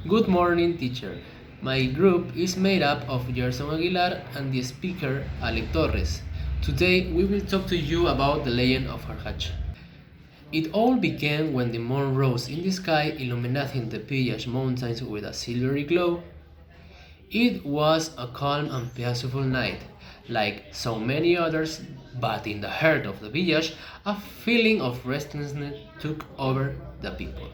Good morning, teacher. My group is made up of Gerson Aguilar and the speaker, Aleck Torres. Today, we will talk to you about the legend of Harhacha. It all began when the moon rose in the sky, illuminating the Pillash Mountains with a silvery glow. It was a calm and peaceful night, like so many others, but in the heart of the village, a feeling of restlessness took over the people.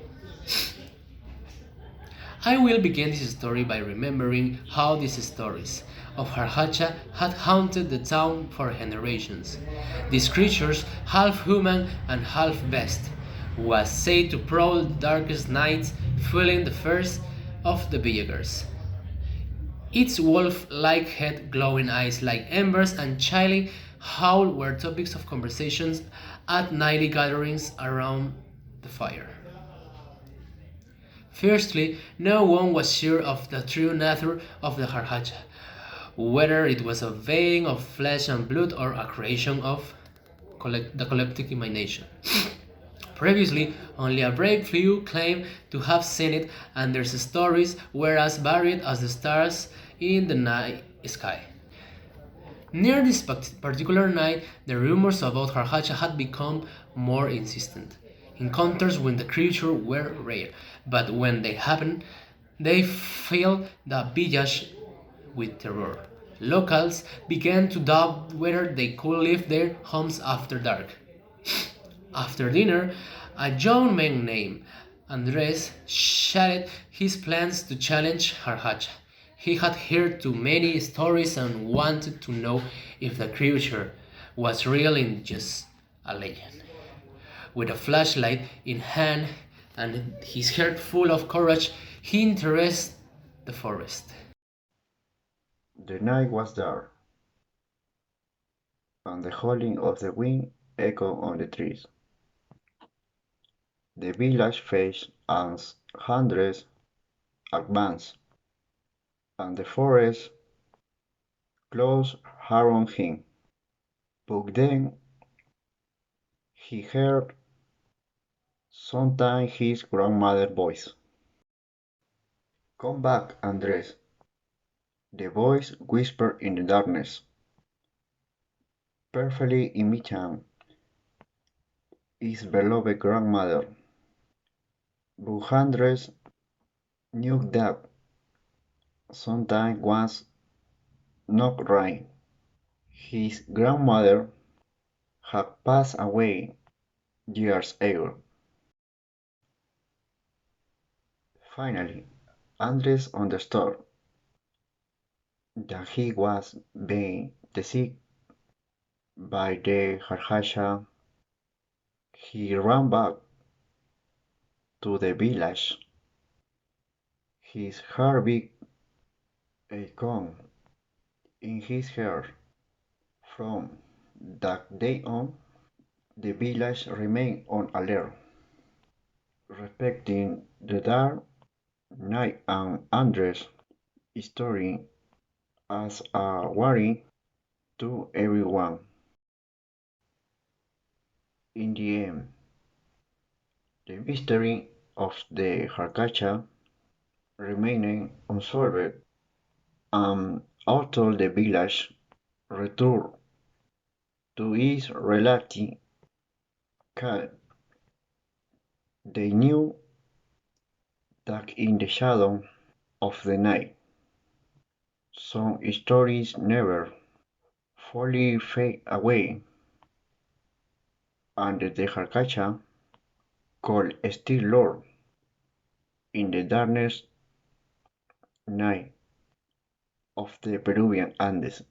I will begin this story by remembering how these stories of Harhacha had haunted the town for generations. These creatures, half human and half beast, was said to prowl the darkest nights, filling the fears of the villagers. Its wolf-like head, glowing eyes like embers, and chilling howl were topics of conversations at nightly gatherings around the fire. Firstly, no one was sure of the true nature of the Harhacha, whether it was a being of flesh and blood or a creation of the collective imagination. Previously, only a brave few claimed to have seen it, and their stories were as varied as the stars in the night sky. Near this particular night, the rumors about Harhacha had become more insistent. Encounters with the creature were rare, but when they happened, they filled the village with terror. Locals began to doubt whether they could leave their homes after dark. After dinner, a young man named Andres shared his plans to challenge Harhacha. He had heard too many stories and wanted to know if the creature was real and just a legend. With a flashlight in hand and his heart full of courage, he entered the forest. The night was dark, and the howling of the wind echoed on the trees. The village faced as hundreds advanced, and the forest closed around him. But then he heard sometimes his grandmother's voice. "Come back, Andres," the voice whispered in the darkness, perfectly imitating his beloved grandmother. But Andres knew that something was not right. His grandmother had passed away years ago. Finally, Andres understood that he was being deceived by the Harhasha. He ran back to the village, his heart beat a gun in his heart. From that day on, the village remained on alert, respecting the dark night and Andres' story as a warning to everyone. In the end, the mystery of the Harkacha remained unsolved, and although the village returned to its relative calm, they knew that in the shadow of the night, some stories never fully fade away, and the Harkacha could still lurk in the darkness night of the Peruvian Andes.